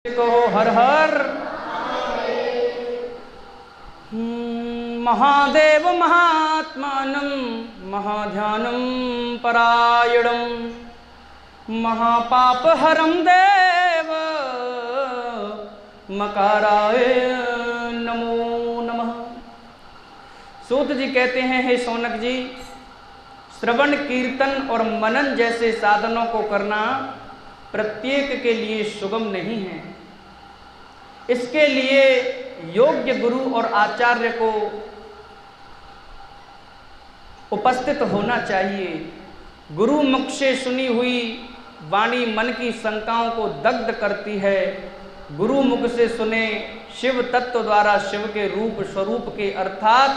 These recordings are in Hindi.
कहो हर हर महादेव महात्मानं महाध्यानं परायणं महापापहरं देव मकाराय नमो नमः। सूत जी कहते हैं, हे शौनक जी, श्रवण कीर्तन और मनन जैसे साधनों को करना प्रत्येक के लिए सुगम नहीं है। इसके लिए योग्य गुरु और आचार्य को उपस्थित होना चाहिए। गुरु मुख से सुनी हुई वाणी मन की शंकाओं को दग्ध करती है। गुरु मुख से सुने शिव तत्व द्वारा शिव के रूप स्वरूप के अर्थात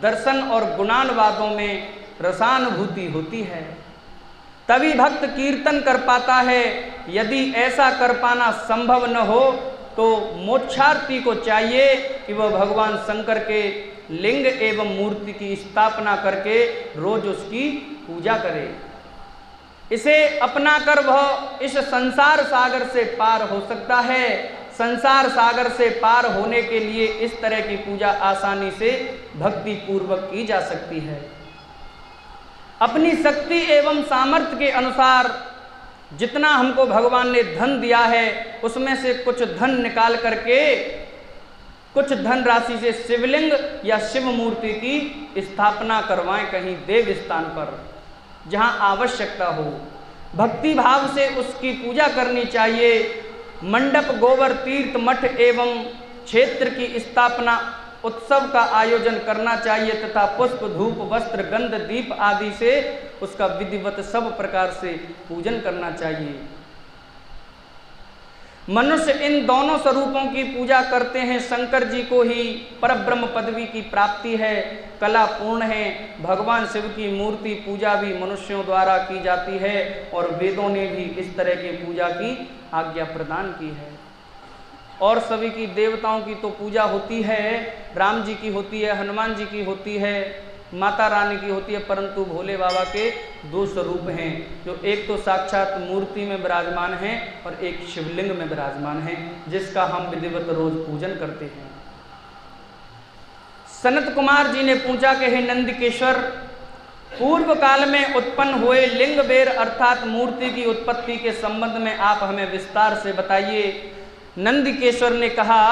दर्शन और गुणानुवादों में रसानुभूति होती है, तभी भक्त कीर्तन कर पाता है। यदि ऐसा कर पाना संभव न हो तो मोक्षार्थी को चाहिए कि वह भगवान शंकर के लिंग एवं मूर्ति की स्थापना करके रोज उसकी पूजा करे। इसे अपना कर वह इस संसार सागर से पार हो सकता है। संसार सागर से पार होने के लिए इस तरह की पूजा आसानी से भक्ति पूर्वक की जा सकती है। अपनी शक्ति एवं सामर्थ्य के अनुसार जितना हमको भगवान ने धन दिया है उसमें से कुछ धन निकाल करके कुछ धन राशि से शिवलिंग या शिव मूर्ति की स्थापना करवाएं कहीं देव स्थान पर जहां आवश्यकता हो। भक्ति भाव से उसकी पूजा करनी चाहिए। मंडप, गोबर, तीर्थ, मठ एवं क्षेत्र की स्थापना उत्सव का आयोजन करना चाहिए तथा पुष्प, धूप, वस्त्र, गंध, दीप आदि से उसका विधिवत सब प्रकार से पूजन करना चाहिए। मनुष्य इन दोनों स्वरूपों की पूजा करते हैं। शंकर जी को ही परब्रह्म पदवी की प्राप्ति है, कला पूर्ण है। भगवान शिव की मूर्ति पूजा भी मनुष्यों द्वारा की जाती है और वेदों ने भी इस तरह की पूजा की आज्ञा प्रदान की है। और सभी की देवताओं की तो पूजा होती है, राम जी की होती है, हनुमान जी की होती है, माता रानी की होती है, परंतु भोले बाबा के दो स्वरूप हैं, जो एक तो साक्षात मूर्ति में विराजमान हैं और एक शिवलिंग में विराजमान हैं, जिसका हम विधिवत रोज पूजन करते हैं। सनत कुमार जी ने पूछा कि हे नंदिकेश्वर, पूर्व काल में उत्पन्न हुए लिंग बेर अर्थात मूर्ति की उत्पत्ति के संबंध में आप हमें विस्तार से बताइए। नंदिकेश्वर ने कहा,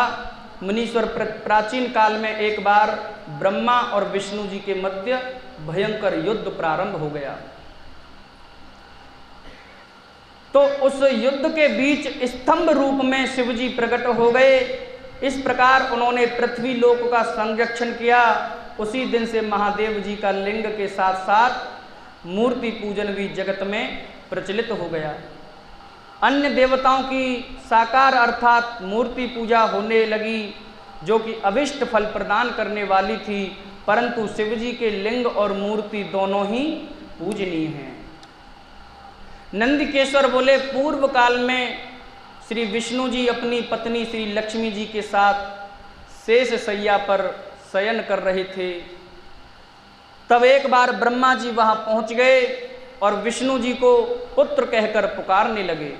मुनीश्वर, प्राचीन काल में एक बार ब्रह्मा और विष्णु जी के मध्य भयंकर युद्ध प्रारंभ हो गया। तो उस युद्ध के बीच स्तंभ रूप में शिव जी प्रकट हो गए। इस प्रकार उन्होंने पृथ्वी लोक का संरक्षण किया। उसी दिन से महादेव जी का लिंग के साथ साथ मूर्ति पूजन भी जगत में प्रचलित हो गया। अन्य देवताओं की साकार अर्थात मूर्ति पूजा होने लगी, जो कि अभिष्ट फल प्रदान करने वाली थी, परंतु शिव जी के लिंग और मूर्ति दोनों ही पूजनीय हैं। नंदिकेश्वर बोले, पूर्व काल में श्री विष्णु जी अपनी पत्नी श्री लक्ष्मी जी के साथ शेष शैया पर शयन कर रहे थे। तब एक बार ब्रह्मा जी वहां पहुंच गए और विष्णु जी को पुत्र कहकर पुकारने लगे।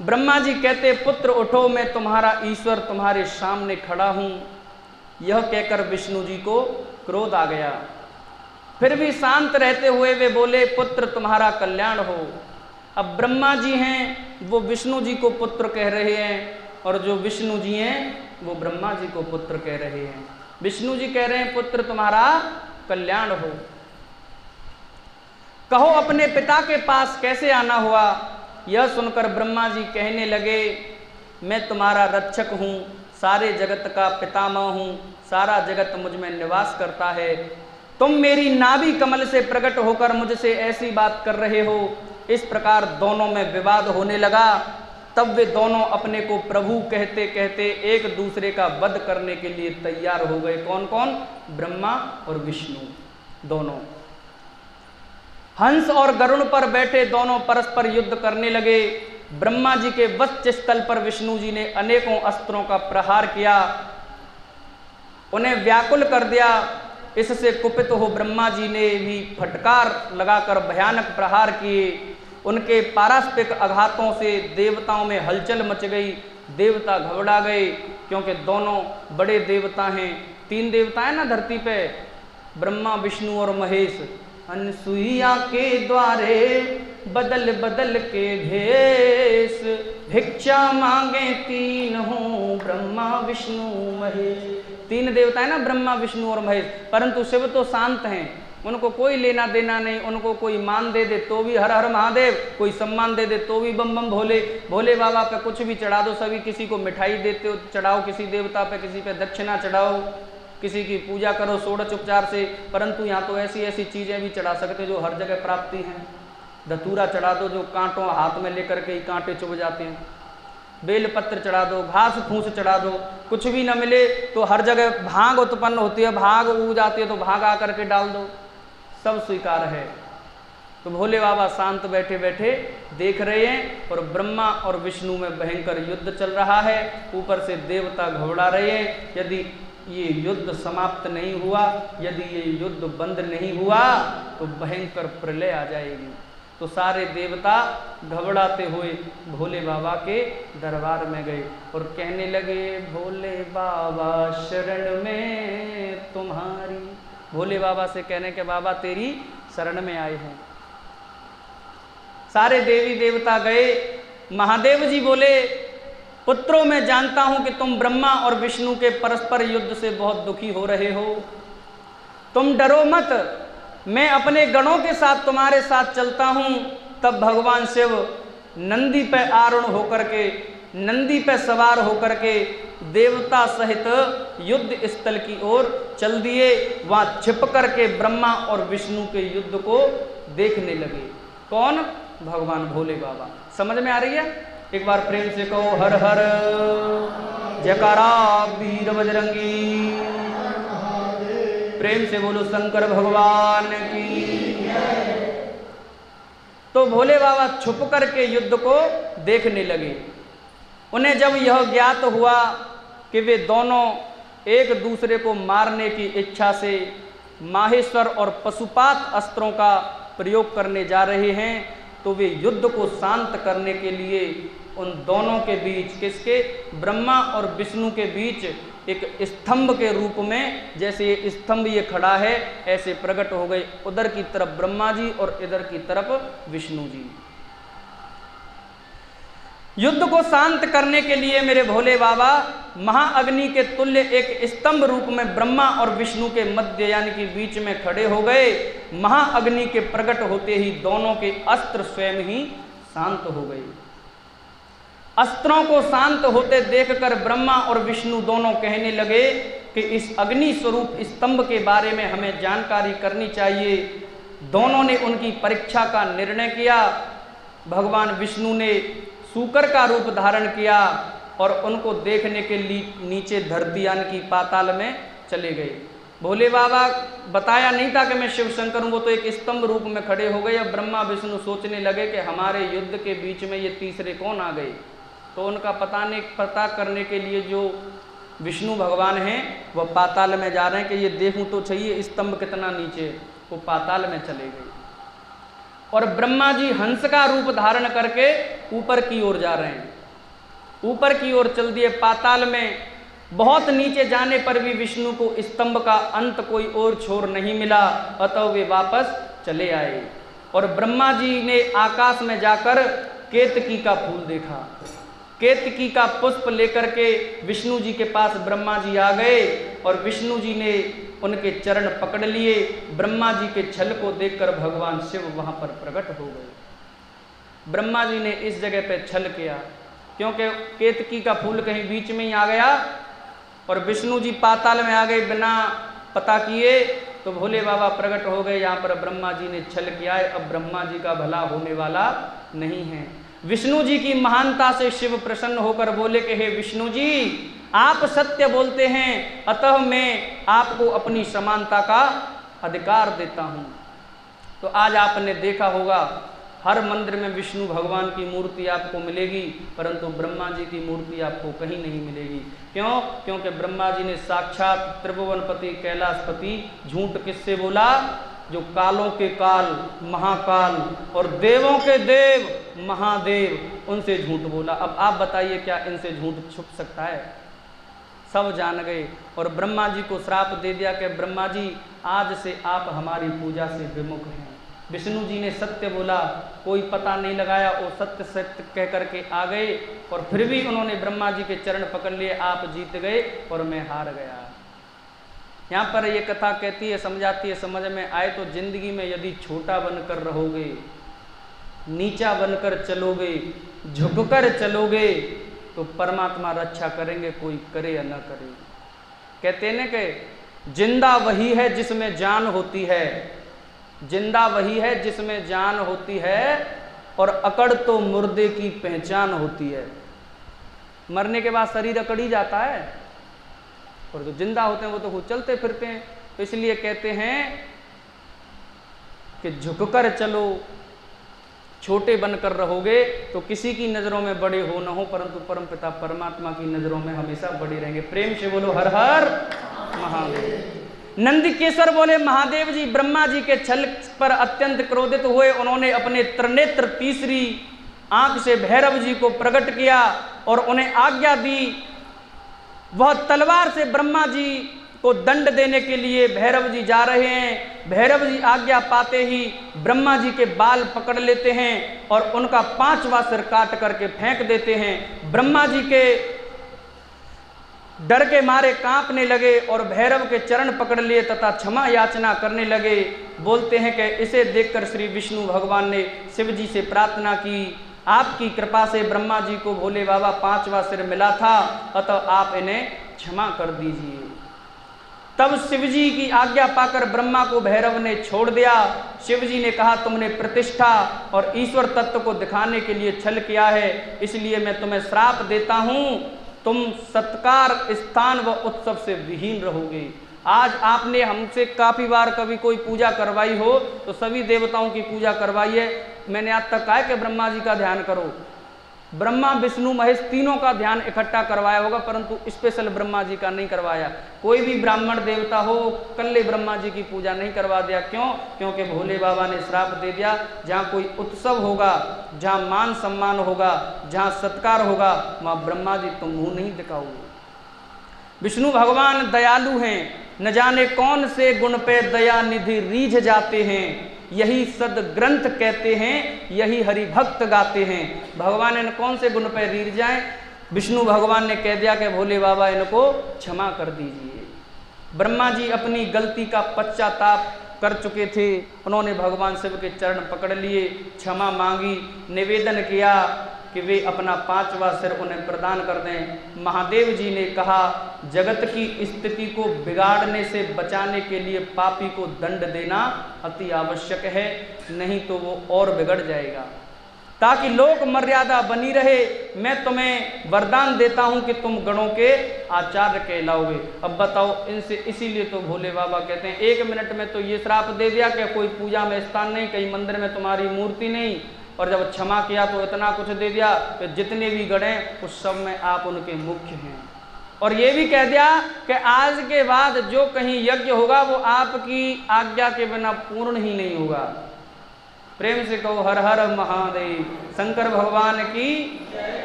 ब्रह्मा जी कहते, पुत्र उठो, मैं तुम्हारा ईश्वर तुम्हारे सामने खड़ा हूं। यह कहकर विष्णु जी को क्रोध आ गया। फिर भी शांत रहते हुए वे बोले, पुत्र तुम्हारा कल्याण हो। अब ब्रह्मा जी हैं वो विष्णु जी को पुत्र कह रहे हैं और जो विष्णु जी हैं वो ब्रह्मा जी को पुत्र कह रहे हैं। विष्णु जी कह रहे हैं, पुत्र तुम्हारा कल्याण हो। कहो अपने पिता के पास कैसे आना हुआ। यह सुनकर ब्रह्मा जी कहने लगे, मैं तुम्हारा रक्षक हूँ, सारे जगत का पितामह हूँ, सारा जगत मुझ में निवास करता है। तुम मेरी नाभि कमल से प्रकट होकर मुझसे ऐसी बात कर रहे हो। इस प्रकार दोनों में विवाद होने लगा। तब वे दोनों अपने को प्रभु कहते कहते एक दूसरे का वध करने के लिए तैयार हो गए। कौन कौन? ब्रह्मा और विष्णु दोनों। हंस और गरुड़ पर बैठे दोनों परस्पर युद्ध करने लगे। ब्रह्मा जी के वक्ष स्थल पर विष्णु जी ने अनेकों अस्त्रों का प्रहार किया, उन्हें व्याकुल कर दिया। इससे कुपित हो ब्रह्मा जी ने भी फटकार लगाकर भयानक प्रहार किए। उनके पारस्परिक आघातों से देवताओं में हलचल मच गई। देवता घबरा गए, क्योंकि दोनों बड़े देवता हैं। 3 देवता हैं ना धरती पे, ब्रह्मा विष्णु और महेश। अनसुईया के द्वारे बदल बदल के भेष, भिक्षा मांगे 3 हूँ ब्रह्मा विष्णु महेश। 3 देवता है ना, ब्रह्मा विष्णु और महेश। परंतु शिव तो शांत हैं, उनको कोई लेना देना नहीं। उनको कोई मान दे दे तो भी हर हर महादेव, कोई सम्मान दे दे तो भी बम बम भोले। भोले बाबा पे कुछ भी चढ़ा दो, सभी किसी को मिठाई देते हो चढ़ाओ, किसी देवता पे किसी पे दक्षिणा चढ़ाओ, किसी की पूजा करो षोडश उपचार से। परंतु यहाँ तो ऐसी ऐसी चीज़ें भी चढ़ा सकते जो हर जगह प्राप्ति हैं। धतूरा चढ़ा दो जो कांटों हाथ में लेकर के ही कांटे चुभ जाते हैं। बेलपत्र चढ़ा दो, घास फूस चढ़ा दो, कुछ भी न मिले तो हर जगह भांग उत्पन्न होती है, भांग उग जाती है तो भांग आकर के डाल दो, सब स्वीकार है। तो भोले बाबा शांत बैठे बैठे देख रहे हैं और ब्रह्मा और विष्णु में भयंकर युद्ध चल रहा है। ऊपर से देवता घबरा रहे हैं, यदि ये युद्ध समाप्त नहीं हुआ, यदि ये युद्ध बंद नहीं हुआ तो भयंकर प्रलय आ जाएगी। तो सारे देवता घबराते हुए भोले बाबा के दरबार में गए और कहने लगे, भोले बाबा शरण में तुम्हारी। भोले बाबा से कहने के बाबा तेरी शरण में आए हैं। सारे देवी देवता गए। महादेव जी बोले, पुत्रों मैं जानता हूं कि तुम ब्रह्मा और विष्णु के परस्पर युद्ध से बहुत दुखी हो रहे हो। तुम डरो मत, मैं अपने गणों के साथ तुम्हारे साथ चलता हूं। तब भगवान शिव नंदी पे आरूढ़ होकर के, नंदी पे सवार होकर के देवता सहित युद्ध स्थल की ओर चल दिए। वहां छिप करके ब्रह्मा और विष्णु के युद्ध को देखने लगे। कौन? भगवान भोले बाबा। समझ में आ रही है? एक बार प्रेम से कहो हर हर जयकारा वीर बजरंगी। प्रेम से बोलो शंकर भगवान की। तो भोले बाबा छुप करके युद्ध को देखने लगे। उन्हें जब यह ज्ञात हुआ कि वे दोनों एक दूसरे को मारने की इच्छा से माहेश्वर और पशुपात अस्त्रों का प्रयोग करने जा रहे हैं, तो वे युद्ध को शांत करने के लिए उन दोनों के बीच, किसके? ब्रह्मा और विष्णु के बीच एक स्तंभ के रूप में, जैसे ये स्तंभ ये खड़ा है, ऐसे प्रकट हो गए। उधर की तरफ ब्रह्मा जी और इधर की तरफ विष्णु जी। युद्ध को शांत करने के लिए मेरे भोले बाबा महाअग्नि के तुल्य एक स्तंभ रूप में ब्रह्मा और विष्णु के मध्य यानी कि बीच में खड़े हो गए। महाअग्नि के प्रकट होते ही दोनों के अस्त्र स्वयं ही शांत हो गए। अस्त्रों को शांत होते देखकर ब्रह्मा और विष्णु दोनों कहने लगे कि इस अग्नि स्वरूप स्तंभ के बारे में हमें जानकारी करनी चाहिए। दोनों ने उनकी परीक्षा का निर्णय किया। भगवान विष्णु ने सूकर का रूप धारण किया और उनको देखने के लिए नीचे धरती यानी कि पाताल में चले गए। भोले बाबा बताया नहीं था कि मैं शिव शंकर हूँ, वो तो एक स्तंभ रूप में खड़े हो गए। अब ब्रह्मा विष्णु सोचने लगे कि हमारे युद्ध के बीच में ये तीसरे कौन आ गए। तो उनका पता करने के लिए जो विष्णु भगवान हैं वह पाताल में जा रहे हैं कि ये देखूं तो चाहिए स्तंभ कितना नीचे। वो पाताल में चले गए और ब्रह्मा जी हंस का रूप धारण करके ऊपर की ओर जा रहे हैं। ऊपर की ओर चल दिए पाताल में। बहुत नीचे जाने पर भी विष्णु को स्तंभ का अंत कोई और छोर नहीं मिला, अतः वे वापस चले आए। और ब्रह्मा जी ने आकाश में जाकर केतकी का फूल देखा। केतकी का पुष्प लेकर के विष्णु जी के पास ब्रह्मा जी आ गए और विष्णु जी ने उनके चरण पकड़ लिए। ब्रह्मा जी के छल को देखकर भगवान शिव वहां पर प्रकट हो गए। ब्रह्मा जी ने इस जगह पे छल किया क्योंकि केतकी का फूल कहीं बीच में ही आ गया और विष्णु जी पाताल में आ गए बिना पता किए। तो भोले बाबा प्रकट हो गए। यहाँ पर ब्रह्मा जी ने छल किया है, अब ब्रह्मा जी का भला होने वाला नहीं है। विष्णु जी की महानता से शिव प्रसन्न होकर बोले कि हे विष्णु जी, आप सत्य बोलते हैं, अतः मैं आपको अपनी समानता का अधिकार देता हूँ। तो आज आपने देखा होगा हर मंदिर में विष्णु भगवान की मूर्ति आपको मिलेगी, परंतु ब्रह्मा जी की मूर्ति आपको कहीं नहीं मिलेगी। क्यों? क्योंकि ब्रह्मा जी ने साक्षात त्रिभुवनपति कैलाशपति झूठ किससे बोला? जो कालों के काल महाकाल और देवों के देव महादेव, उनसे झूठ बोला। अब आप बताइए क्या इनसे झूठ छुप सकता है? सब जान गए और ब्रह्मा जी को श्राप दे दिया कि ब्रह्मा जी आज से आप हमारी पूजा से विमुख हैं। विष्णु जी ने सत्य बोला, कोई पता नहीं लगाया, वो सत्य सत्य कह करके आ गए और फिर भी उन्होंने ब्रह्मा जी के चरण पकड़ लिए, आप जीत गए और मैं हार गया। यहाँ पर ये कथा कहती है, समझाती है, समझ में आए तो जिंदगी में यदि छोटा बनकर रहोगे, नीचा बनकर चलोगे, झुककर चलोगे तो परमात्मा रक्षा करेंगे, कोई करे या न करे। कहते हैं कि जिंदा वही है जिसमें जान होती है, जिंदा वही है जिसमें जान होती है और अकड़ तो मुर्दे की पहचान होती है। मरने के बाद शरीर अकड़ ही जाता है और जो जिंदा होते हैं वो तो खुद चलते फिरते हैं। तो इसलिए कहते हैं कि झुककर चलो, छोटे बनकर रहोगे तो किसी की नजरों में बड़े हो न हो, परंतु परमपिता परमात्मा की नजरों में हमेशा बड़े रहेंगे। प्रेम से बोलो हर हर महादेव। नंदिकेश्वर बोले, महादेव जी ब्रह्मा जी के छल पर अत्यंत क्रोधित हुए। उन्होंने अपने त्रिनेत्र तीसरी आंख से भैरव जी को प्रकट किया और उन्हें आज्ञा दी। वह तलवार से ब्रह्मा जी को दंड देने के लिए भैरव जी जा रहे हैं। भैरव जी आज्ञा पाते ही ब्रह्मा जी के बाल पकड़ लेते हैं और उनका 5वां सिर काट करके फेंक देते हैं। ब्रह्मा जी के डर के मारे कांपने लगे और भैरव के चरण पकड़ लिए तथा क्षमा याचना करने लगे। बोलते हैं कि इसे देखकर श्री विष्णु भगवान ने शिव जी से प्रार्थना की, आपकी कृपा से ब्रह्मा जी को भोले बाबा 5वां सिर मिला था, अतः आप इन्हें क्षमा कर दीजिए। तब शिव जी की आज्ञा पाकर ब्रह्मा को भैरव ने छोड़ दिया। शिव जी ने कहा, तुमने प्रतिष्ठा और ईश्वर तत्व को दिखाने के लिए छल किया है, इसलिए मैं तुम्हें श्राप देता हूं, तुम सत्कार स्थान व उत्सव से विहीन रहोगे। आज आपने हमसे काफी बार कभी कोई पूजा करवाई हो तो सभी देवताओं की पूजा करवाई है, मैंने आज तक कहा है कि ब्रह्मा जी का ध्यान करो। ब्रह्मा विष्णु महेश तीनों का ध्यान इकट्ठा करवाया होगा, परंतु स्पेशल ब्रह्मा जी का नहीं करवाया। कोई भी ब्राह्मण देवता हो कल्ले ब्रह्मा जी की पूजा नहीं करवा दिया। क्यों? क्योंकि भोले बाबा ने श्राप दे दिया, जहाँ कोई उत्सव होगा, जहाँ मान सम्मान होगा, जहाँ सत्कार होगा, वहाँ ब्रह्मा जी तुम मुंह नहीं दिखाओगे। विष्णु भगवान दयालु हैं, न जाने कौन से गुण पे दया निधि रीझ जाते हैं, यही सद ग्रंथ कहते हैं, यही हरि भक्त गाते हैं। भगवान इन कौन से गुण पे रीझ जाएं? विष्णु भगवान ने कह दिया कि भोले बाबा इनको क्षमा कर दीजिए। ब्रह्मा जी अपनी गलती का पश्चाताप कर चुके थे, उन्होंने भगवान शिव के चरण पकड़ लिए, क्षमा मांगी, निवेदन किया कि वे अपना 5वां सिर उन्हें प्रदान कर दें। महादेव जी ने कहा, जगत की स्थिति को बिगाड़ने से बचाने के लिए पापी को दंड देना अति आवश्यक है, नहीं तो वो और बिगड़ जाएगा। ताकि लोक मर्यादा बनी रहे, मैं तुम्हें वरदान देता हूं कि तुम गणों के आचार्य कहलाओगे। अब बताओ, इनसे इसीलिए तो भोले बाबा कहते हैं 1 मिनट में तो ये श्राप दे दिया कि कोई पूजा में स्थान नहीं, कहीं मंदिर में तुम्हारी मूर्ति नहीं, और जब क्षमा किया तो इतना कुछ दे दिया कि जितने भी गण हैं उस सब में आप उनके मुख्य हैं। और ये भी कह दिया कि आज के बाद जो कहीं यज्ञ होगा वो आपकी आज्ञा के बिना पूर्ण ही नहीं होगा। प्रेम से कहो हर हर महादेव। शंकर भगवान की।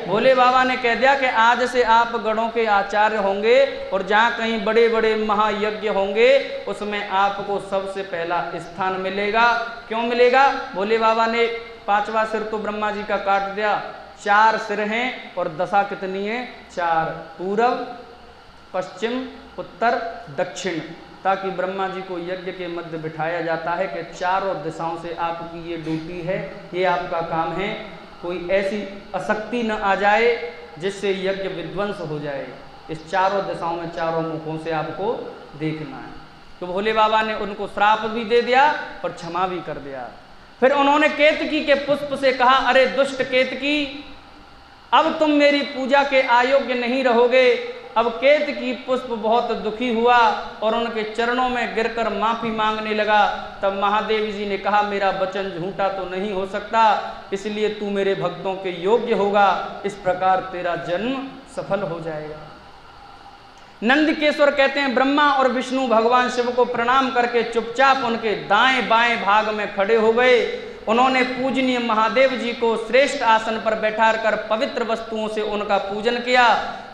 भोले बाबा ने कह दिया कि आज से आप गणों के आचार्य होंगे और जहाँ कहीं बड़े बड़े महायज्ञ होंगे उसमें आपको सबसे पहला स्थान मिलेगा। क्यों मिलेगा? भोले बाबा ने 5वां सिर तो ब्रह्मा जी का काट दिया, 4 सिर हैं और दशा कितनी है? 4, पूरब पश्चिम उत्तर दक्षिण, ताकि ब्रह्मा जी को यज्ञ के मध्य बिठाया जाता है कि चारों दिशाओं से आपकी ये ड्यूटी है, ये आपका काम है, कोई ऐसी अशक्ति न आ जाए जिससे यज्ञ विध्वंस हो जाए। इस चारों दिशाओं में चारों मुखों से आपको देखना है। तो भोले बाबा ने उनको श्राप भी दे दिया और क्षमा भी कर दिया। फिर उन्होंने केतकी के पुष्प से कहा, अरे दुष्ट केतकी, अब तुम मेरी पूजा के अयोग्य नहीं रहोगे। अब केतकी पुष्प बहुत दुखी हुआ और उनके चरणों में गिरकर माफी मांगने लगा। तब महादेव जी ने कहा, मेरा वचन झूठा तो नहीं हो सकता, इसलिए तू मेरे भक्तों के योग्य होगा, इस प्रकार तेरा जन्म सफल हो जाएगा। नंदकेश्वर कहते हैं ब्रह्मा और विष्णु भगवान शिव को प्रणाम करके चुपचाप उनके दाएं बाएं भाग में खड़े हो गए। उन्होंने पूजनीय महादेव जी को श्रेष्ठ आसन पर बैठाकर पवित्र वस्तुओं से उनका पूजन किया।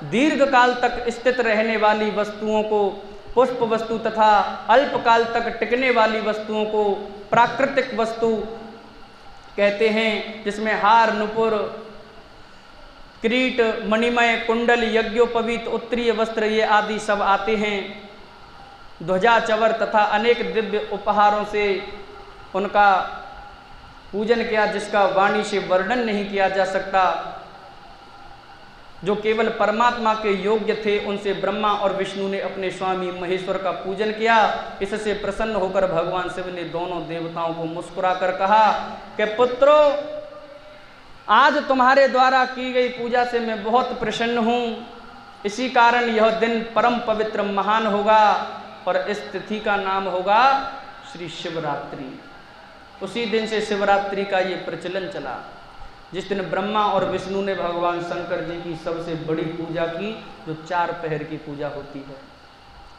दीर्घ काल तक स्थित रहने वाली वस्तुओं को पुष्प वस्तु तथा अल्पकाल तक टिकने वाली वस्तुओं को प्राकृतिक वस्तु कहते हैं, जिसमें हार, नुपुर, किरीट, मणिमय, कुंडल, यज्ञोपवीत, उत्तरीय वस्त्र ये आदि सब आते हैं। ध्वजा, चवर तथा अनेक दिव्य उपहारों से उनका पूजन किया, जिसका वाणी से वर्णन नहीं किया जा सकता। जो केवल परमात्मा के योग्य थे, उनसे ब्रह्मा और विष्णु ने अपने स्वामी महेश्वर का पूजन किया। इससे प्रसन्न होकर भगवान शिव ने दोनों देवताओं को मुस्कुराकर कहा कि पुत्रों, आज तुम्हारे द्वारा की गई पूजा से मैं बहुत प्रसन्न हूँ। इसी कारण यह दिन परम पवित्र महान होगा और इस तिथि का नाम होगा श्री शिवरात्रि। उसी दिन से शिवरात्रि का ये प्रचलन चला, जिस दिन ब्रह्मा और विष्णु ने भगवान शंकर जी की सबसे बड़ी पूजा की, जो 4 पहर की पूजा होती है।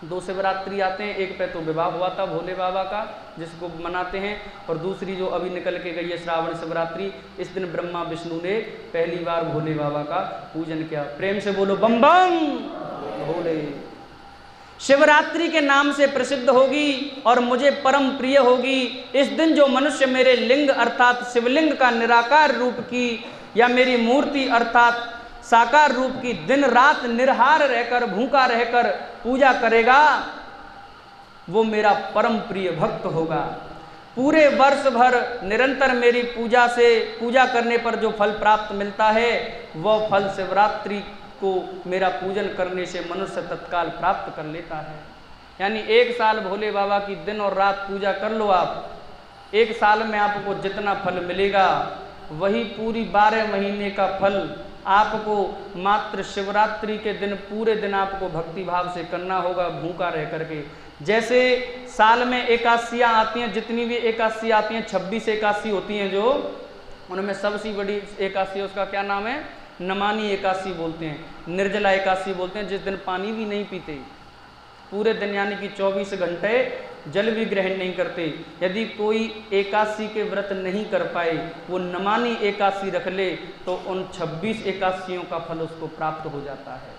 2 शिवरात्रि आते हैं, एक पे तो विवाह हुआ था भोले बाबा का, जिसको मनाते हैं, और दूसरी जो अभी निकल के गई है श्रावण शिवरात्रि। इस दिन ब्रह्मा विष्णु ने पहली बार भोले बाबा का पूजन किया। प्रेम से बोलो बम बम भोले। शिवरात्रि के नाम से प्रसिद्ध होगी और मुझे परम प्रिय होगी। इस दिन जो मनुष्य मेरे लिंग अर्थात शिवलिंग का निराकार रूप की या मेरी मूर्ति अर्थात साकार रूप की दिन रात निराहार रहकर, भूखा रहकर पूजा करेगा, वो मेरा परम प्रिय भक्त होगा। पूरे वर्ष भर निरंतर मेरी पूजा करने पर जो फल प्राप्त मिलता है, वह फल शिवरात्रि को मेरा पूजन करने से मनुष्य तत्काल प्राप्त कर लेता है। यानी 1 साल भोले बाबा की दिन और रात पूजा कर लो आप, 1 साल में आपको जितना फल मिलेगा, वही पूरी 12 महीने का फल आपको मात्र शिवरात्रि के दिन पूरे दिन आपको भक्ति भाव से करना होगा, भूखा रह करके। जैसे साल में एकादशियाँ आती हैं, जितनी भी एकादशी आती हैं, 26 एकादशी होती हैं, जो उनमें सबसे बड़ी एकादशी उसका क्या नाम है? नमानी एकादशी बोलते हैं, निर्जला एकादशी बोलते हैं, जिस दिन पानी भी नहीं पीते पूरे दिन, यानी कि 24 घंटे जल भी ग्रहण नहीं करते। यदि कोई एकादशी के व्रत नहीं कर पाए, वो नमानी एकादशी रख ले, तो उन 26 एकादशियों का फल उसको प्राप्त हो जाता है।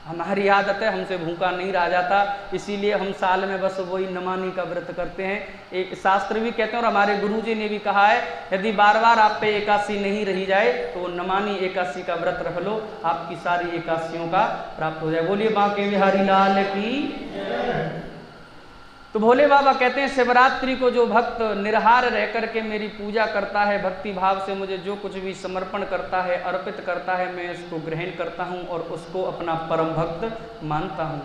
हमारी आदत है, हमसे भूखा नहीं रहा जाता, इसीलिए हम साल में बस वही नमानी का व्रत करते हैं। एक शास्त्र भी कहते हैं और हमारे गुरुजी ने भी कहा है, यदि बार बार आप पे एकादशी नहीं रही जाए तो नमानी एकादशी का व्रत रख लो, आपकी सारी एकादशियों का प्राप्त हो जाए। बोलिए बांके बिहारी लाल की। तो भोले बाबा कहते हैं शिवरात्रि को जो भक्त निराहार रह करके मेरी पूजा करता है, भक्ति भाव से मुझे जो कुछ भी समर्पण करता है, अर्पित करता है, मैं इसको ग्रहण करता हूँ और उसको अपना परम भक्त मानता हूँ।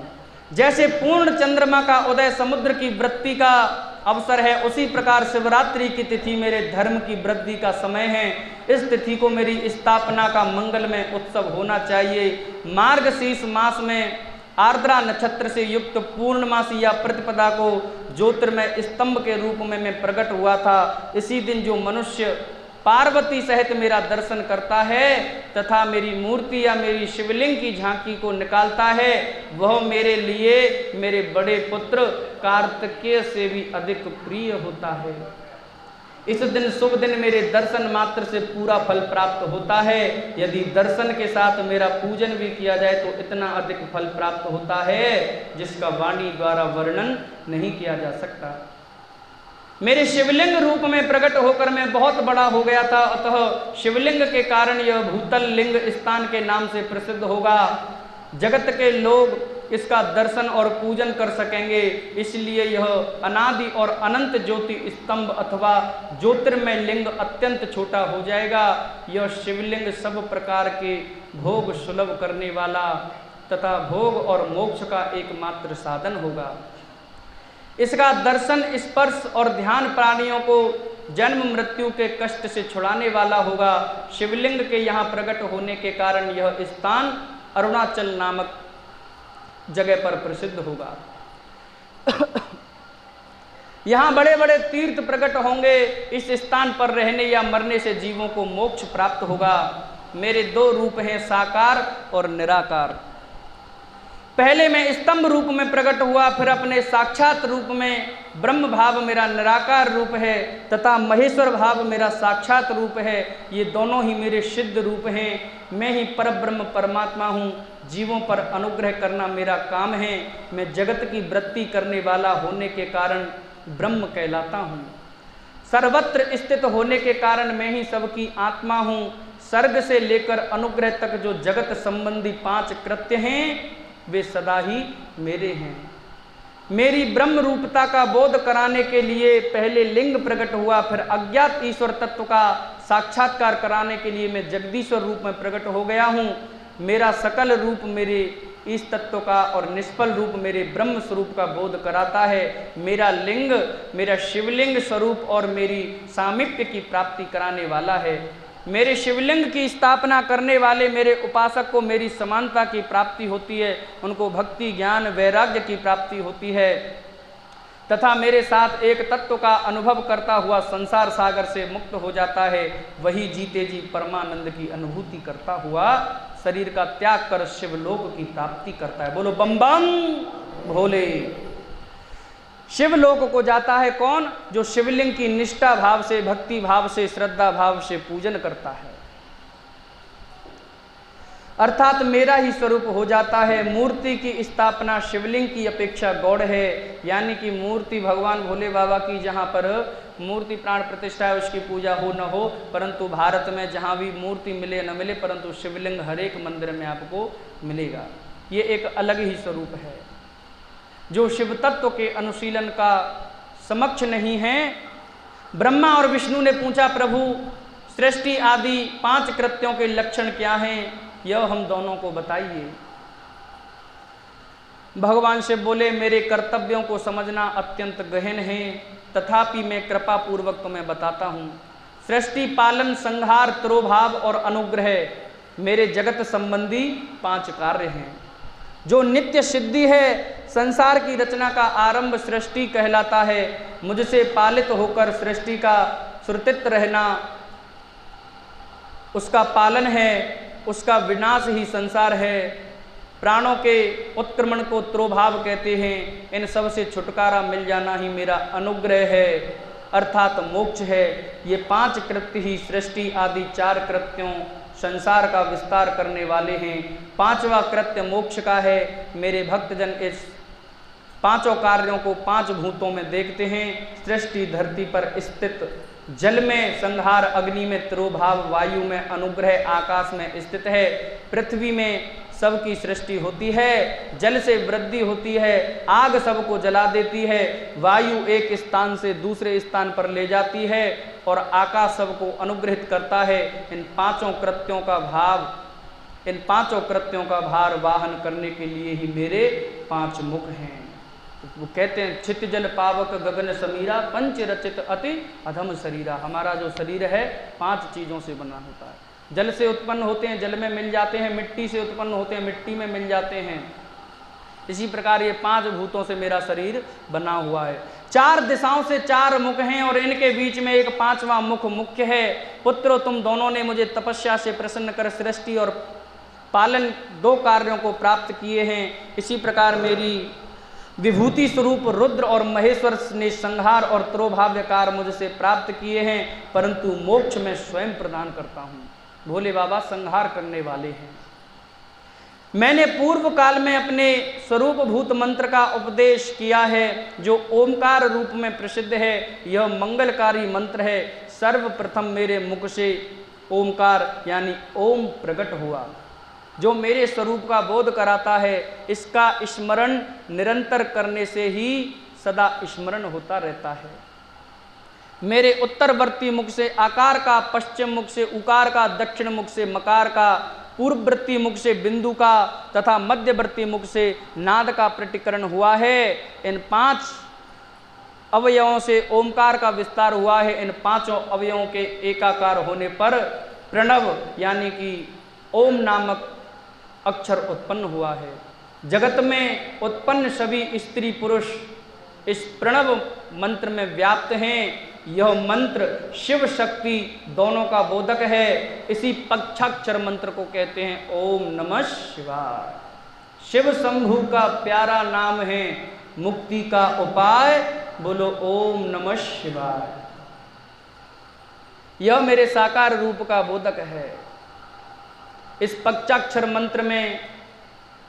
जैसे पूर्ण चंद्रमा का उदय समुद्र की वृत्ति का अवसर है, उसी प्रकार शिवरात्रि की तिथि मेरे धर्म की वृद्धि का समय है। इस तिथि को मेरी स्थापना का मंगलमय उत्सव होना चाहिए। मार्गशीर्ष मास में आर्द्रा नक्षत्र से युक्त पूर्णमासी या प्रतिपदा को ज्योतिर्मय स्तंभ के रूप में मैं प्रकट हुआ था। इसी दिन जो मनुष्य पार्वती सहित मेरा दर्शन करता है तथा मेरी मूर्ति या मेरी शिवलिंग की झांकी को निकालता है, वह मेरे लिए मेरे बड़े पुत्र कार्तिकेय से भी अधिक प्रिय होता है। इस दिन शुभ दिन मेरे दर्शन मात्र से पूरा फल प्राप्त होता है। यदि दर्शन के साथ मेरा पूजन भी किया जाए तो इतना अधिक फल प्राप्त होता है जिसका वाणी द्वारा वर्णन नहीं किया जा सकता। मेरे शिवलिंग रूप में प्रकट होकर मैं बहुत बड़ा हो गया था, अतः शिवलिंग के कारण यह भूतल लिंग स्थान के नाम से प्रसिद्ध होगा। जगत के लोग इसका दर्शन और पूजन कर सकेंगे, इसलिए यह अनादि और अनंत ज्योति स्तंभ अथवा ज्योतिर्मय लिंग अत्यंत छोटा हो जाएगा। यह शिवलिंग सब प्रकार के भोग सुलभ करने वाला तथा भोग और मोक्ष का एकमात्र साधन होगा। इसका दर्शन, स्पर्श और ध्यान प्राणियों को जन्म मृत्यु के कष्ट से छुड़ाने वाला होगा। शिवलिंग के यहाँ प्रकट होने के कारण यह स्थान अरुणाचल नामक जगह पर प्रसिद्ध होगा। यहाँ बड़े बड़े तीर्थ प्रकट होंगे। इस स्थान पर रहने या मरने से जीवों को मोक्ष प्राप्त होगा। मेरे 2 रूप हैं, साकार और निराकार। पहले मैं स्तंभ रूप में प्रकट हुआ, फिर अपने साक्षात रूप में ब्रह्म भाव मेरा निराकार रूप है तथा महेश्वर भाव मेरा साक्षात रूप है। ये दोनों ही मेरे सिद्ध रूप हैं। मैं ही परब्रह्म परमात्मा हूँ। जीवों पर अनुग्रह करना मेरा काम है। मैं जगत की वृत्ति करने वाला होने के कारण ब्रह्म कहलाता हूँ। सर्वत्र स्थित होने के कारण मैं ही सबकी आत्मा हूँ। सर्ग से लेकर अनुग्रह तक जो जगत संबंधी 5 कृत्य हैं वे सदा ही मेरे हैं। मेरी ब्रह्म रूपता का बोध कराने के लिए पहले लिंग प्रकट हुआ, फिर अज्ञात ईश्वर तत्व का साक्षात्कार कराने के लिए मैं जगदीश्वर रूप में प्रकट हो गया हूँ। मेरा सकल रूप मेरे इस तत्व का और निष्फल रूप मेरे ब्रह्म स्वरूप का बोध कराता है। मेरा लिंग मेरा शिवलिंग स्वरूप और मेरी सामीप्य की प्राप्ति कराने वाला है। मेरे शिवलिंग की स्थापना करने वाले मेरे उपासक को मेरी समानता की प्राप्ति होती है। उनको भक्ति ज्ञान वैराग्य की प्राप्ति होती है तथा मेरे साथ एक तत्व का अनुभव करता हुआ संसार सागर से मुक्त हो जाता है। वही जीते जी परमानंद की अनुभूति करता हुआ शरीर का त्याग कर शिवलोक की प्राप्ति करता है। बोलो बम बम भोले। शिवलोक को जाता है कौन? जो शिवलिंग की निष्ठा भाव से, भक्ति भाव से, श्रद्धा भाव से पूजन करता है, अर्थात मेरा ही स्वरूप हो जाता है। मूर्ति की स्थापना शिवलिंग की अपेक्षा गौड़ है, यानी कि मूर्ति भगवान भोले बाबा की जहाँ पर मूर्ति प्राण प्रतिष्ठा है उसकी पूजा हो न हो, परंतु भारत में जहाँ भी मूर्ति मिले न मिले परंतु शिवलिंग हर एक मंदिर में आपको मिलेगा। ये एक अलग ही स्वरूप है जो शिव तत्व के अनुशीलन का समक्ष नहीं है। ब्रह्मा और विष्णु ने पूछा, प्रभु सृष्टि आदि 5 कृत्यों के लक्षण क्या हैं, यह हम दोनों को बताइए। भगवान शिव बोले, मेरे कर्तव्यों को समझना अत्यंत गहन है, तथापि मैं कृपा पूर्वक तुम्हें बताता हूँ। सृष्टि पालन संहार तिरोभाव और अनुग्रह मेरे जगत संबंधी 5 कार्य हैं जो नित्य सिद्धि है। संसार की रचना का आरंभ सृष्टि कहलाता है। मुझसे पालित होकर सृष्टि का सुरतित रहना उसका पालन है, उसका विनाश ही संसार है। प्राणों के उत्क्रमण को तिरोभाव कहते हैं। इन सब से छुटकारा मिल जाना ही मेरा अनुग्रह है, अर्थात मोक्ष है। ये 5 कृत्य ही सृष्टि आदि 4 कृत्यों संसार का विस्तार करने वाले हैं। 5वां कृत्य मोक्ष का है। मेरे भक्तजन इस 5 कार्यों को 5 भूतों में देखते हैं। सृष्टि धरती पर स्थित, जल में संहार, अग्नि में तिरोभाव, वायु में अनुग्रह, आकाश में स्थित है। पृथ्वी में सबकी सृष्टि होती है, जल से वृद्धि होती है, आग सबको जला देती है, वायु एक स्थान से दूसरे स्थान पर ले जाती है और आकाश सबको अनुग्रहित करता है। इन 5 कृत्यों का भार वाहन करने के लिए ही मेरे 5 मुख हैं। वो कहते हैं, छित जल पावक गगन समीरा, पंच रचित अति अधम शरीरा। हमारा जो शरीर है 5 चीज़ों से बना होता है। जल से उत्पन्न होते हैं, जल में मिल जाते हैं, मिट्टी से उत्पन्न होते हैं, मिट्टी में मिल जाते हैं। इसी प्रकार ये 5 भूतों से मेरा शरीर बना हुआ है। 4 दिशाओं से 4 मुख हैं और इनके बीच में एक 5वां मुख मुख्य है। पुत्रो, तुम दोनों ने मुझे तपस्या से प्रसन्न कर सृष्टि और पालन 2 कार्यों को प्राप्त किए हैं। इसी प्रकार मेरी विभूति स्वरूप रुद्र और महेश्वर ने संहार और तिरोभाव्य कार्य मुझसे प्राप्त किए हैं, परंतु मोक्ष में स्वयं प्रदान करता हूँ। भोले बाबा संहार करने वाले हैं। मैंने पूर्व काल में अपने स्वरूप भूत मंत्र का उपदेश किया है जो ओमकार रूप में प्रसिद्ध है। यह मंगलकारी मंत्र है। सर्वप्रथम मेरे मुख से ओमकार यानी ओम प्रकट हुआ जो मेरे स्वरूप का बोध कराता है। इसका स्मरण निरंतर करने से ही सदा स्मरण होता रहता है। मेरे उत्तरवर्ती मुख से आकार का, पश्चिम मुख से उकार का, दक्षिण मुख से मकार का, पूर्ववर्ती मुख से बिंदु का तथा मध्यवर्ती मुख से नाद का प्रटिकरण हुआ है। इन 5 अवयवों से ओमकार का विस्तार हुआ है। इन 5 अवयवों के एकाकार होने पर प्रणव यानी कि ओम नामक अक्षर उत्पन्न हुआ है। जगत में उत्पन्न सभी स्त्री पुरुष इस प्रणव मंत्र में व्याप्त हैं। यह मंत्र शिव शक्ति दोनों का बोधक है। इसी पक्षाक्षर मंत्र को कहते हैं ओम नमः शिवाय। शिव शंभु का प्यारा नाम है मुक्ति का उपाय, बोलो ओम नमः शिवाय। यह मेरे साकार रूप का बोधक है। इस पंचाक्षर मंत्र में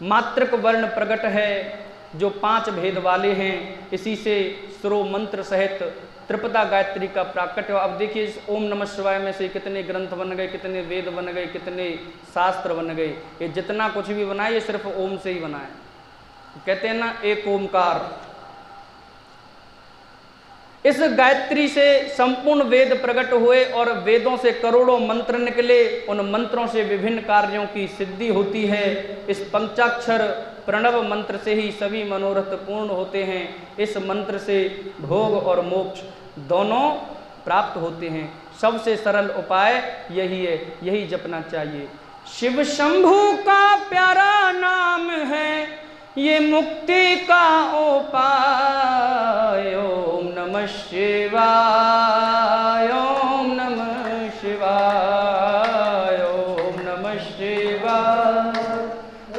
मातृक वर्ण प्रकट है जो 5 भेद वाले हैं। इसी से स्रो मंत्र सहित त्रिपदा गायत्री का प्राकट्य। अब देखिए इस ओम नमः शिवाय में से कितने ग्रंथ बन गए, कितने वेद बन गए, कितने शास्त्र बन गए। ये जितना कुछ भी बना ये सिर्फ ओम से ही बना है। कहते हैं ना एक ओमकार। इस गायत्री से संपूर्ण वेद प्रकट हुए और वेदों से करोड़ों मंत्र निकले। उन मंत्रों से विभिन्न कार्यों की सिद्धि होती है। इस पंचाक्षर प्रणव मंत्र से ही सभी मनोरथ पूर्ण होते हैं। इस मंत्र से भोग और मोक्ष दोनों प्राप्त होते हैं। सबसे सरल उपाय यही है, यही जपना चाहिए। शिव शंभु का प्यारा नाम है ये मुक्ति का उपाय। ओम नमः शिवाय, ओम नमः शिवाय, ओम नमः शिवाय,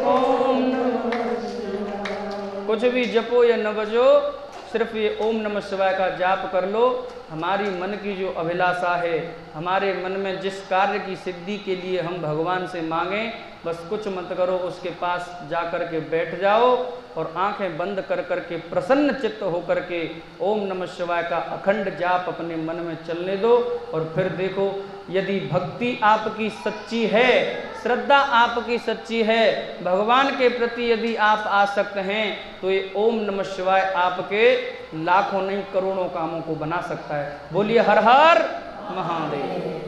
ओम नमः शिवाय। कुछ भी जपो या न बजो, सिर्फ ये ओम नमः शिवाय का जाप कर लो। हमारी मन की जो अभिलाषा है, हमारे मन में जिस कार्य की सिद्धि के लिए हम भगवान से मांगें, बस कुछ मत करो, उसके पास जा कर के बैठ जाओ और आंखें बंद कर कर के प्रसन्न चित्त होकर के ओम नमः शिवाय का अखंड जाप अपने मन में चलने दो। और फिर देखो, यदि भक्ति आपकी सच्ची है, श्रद्धा आपकी सच्ची है, भगवान के प्रति यदि आप आसक्त हैं, तो ये ओम नमः शिवाय आपके लाखों नहीं करोड़ों कामों को बना सकता है। बोलिए हर हर महादेव।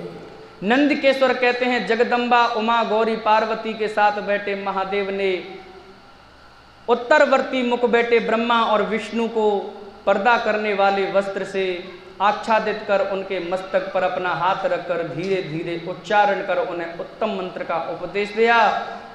नंदकेश्वर कहते हैं जगदम्बा उमा गौरी पार्वती के साथ बैठे महादेव ने उत्तरवर्ती मुख बैठे ब्रह्मा और विष्णु को पर्दा करने वाले वस्त्र से आच्छादित कर उनके मस्तक पर अपना हाथ रखकर धीरे धीरे उच्चारण कर उन्हें उत्तम मंत्र का उपदेश दिया।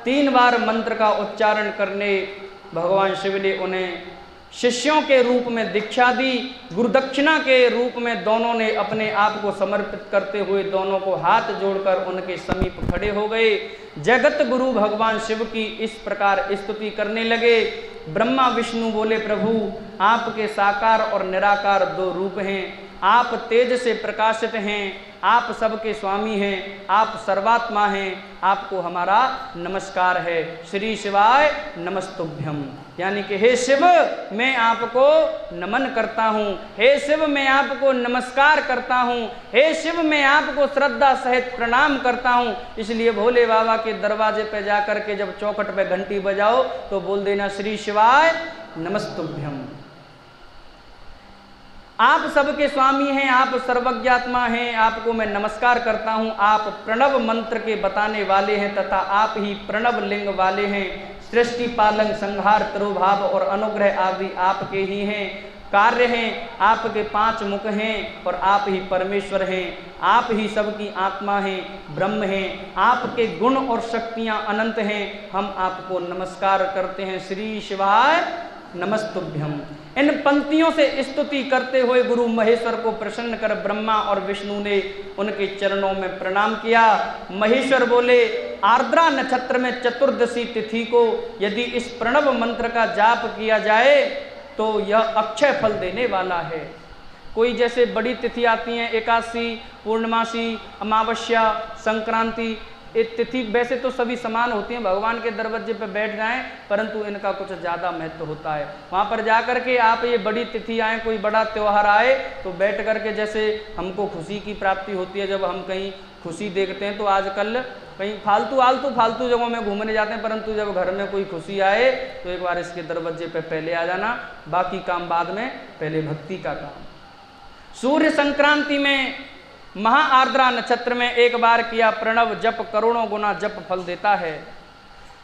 3 बार मंत्र का उच्चारण करने भगवान शिव ने उन्हें शिष्यों के रूप में दीक्षा दी। गुरुदक्षिणा के रूप में दोनों ने अपने आप को समर्पित करते हुए दोनों को हाथ जोड़कर उनके समीप खड़े हो गए। जगत गुरु भगवान शिव की इस प्रकार स्तुति करने लगे। ब्रह्मा विष्णु बोले, प्रभु आपके साकार और निराकार 2 रूप हैं। आप तेज से प्रकाशित हैं, आप सबके स्वामी हैं, आप सर्वात्मा हैं, आपको हमारा नमस्कार है। श्री शिवाय नमस्तुभ्यम। यानी कि हे शिव मैं आपको नमन करता हूँ, हे शिव मैं आपको नमस्कार करता हूँ, हे शिव मैं आपको श्रद्धा सहित प्रणाम करता हूँ। इसलिए भोले बाबा के दरवाजे पे जाकर के जब चौखट पे घंटी बजाओ तो बोल देना श्री शिवाय नमस्तुभ्यम। आप सबके स्वामी हैं, आप सर्वज्ञात्मा हैं, आपको मैं नमस्कार करता हूं। आप प्रणव मंत्र के बताने वाले हैं तथा आप ही प्रणव लिंग वाले हैं। सृष्टि पालन संहार तिरोभाव और अनुग्रह आदि आपके ही हैं। कार्य हैं, आपके 5 मुख हैं और आप ही परमेश्वर हैं। आप ही सबकी आत्मा हैं, ब्रह्म हैं। आपके गुण और शक्तियां अनंत हैं। हम आपको नमस्कार करते हैं। श्री शिवाय नमस्तुभ्यम। इन पंक्तियों से स्तुति करते हुए गुरु महेश्वर को प्रसन्न कर ब्रह्मा और विष्णु ने उनके चरणों में प्रणाम किया। महेश्वर बोले, आर्द्रा नक्षत्र में चतुर्दशी तिथि को यदि इस प्रणव मंत्र का जाप किया जाए तो यह अक्षय फल देने वाला है। कोई जैसे बड़ी तिथि आती हैं, एकादशी, पूर्णमासी, अमावस्या, संक्रांति, एक तिथि वैसे तो सभी समान होती हैं, भगवान के दरवाजे पर बैठ जाएं, परंतु इनका कुछ ज़्यादा महत्व होता है। वहाँ पर जा कर के आप ये बड़ी तिथि आए, कोई बड़ा त्यौहार आए तो बैठ कर के, जैसे हमको खुशी की प्राप्ति होती है जब हम कहीं खुशी देखते हैं, तो आजकल कहीं फालतू जगहों में घूमने जाते हैं, परंतु जब घर में कोई खुशी आए तो एक बार इसके दरवाजे पर पहले आ जाना, बाकी काम बाद में, पहले भक्ति का काम। सूर्य संक्रांति में महा आर्द्रा नक्षत्र में एक बार किया प्रणव जप करोड़ों गुना जप फल देता है।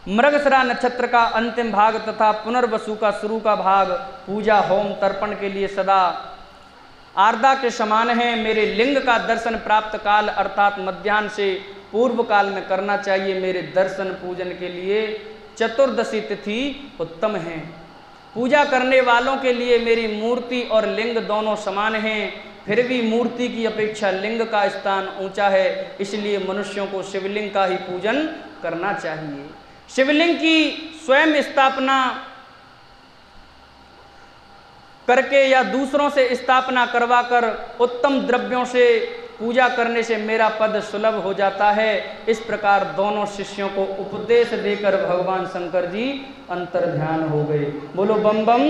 मृगशिरा नक्षत्र का अंतिम भाग तथा पुनर्वसु का शुरू का भाग पूजा होम तर्पण के लिए सदा आर्द्रा के समान है। मेरे लिंग का दर्शन प्राप्त काल अर्थात मध्याह्न से पूर्व काल में करना चाहिए। मेरे दर्शन पूजन के लिए चतुर्दशी तिथि उत्तम है। पूजा करने वालों के लिए मेरी मूर्ति और लिंग दोनों समान हैं। फिर भी मूर्ति की अपेक्षा लिंग का स्थान ऊंचा है, इसलिए मनुष्यों को शिवलिंग का ही पूजन करना चाहिए। शिवलिंग की स्वयं स्थापना करके या दूसरों से स्थापना करवाकर उत्तम द्रव्यों से पूजा करने से मेरा पद सुलभ हो जाता है। इस प्रकार दोनों शिष्यों को उपदेश देकर भगवान शंकर जी अंतर्ध्यान हो गए। बोलो बम बम।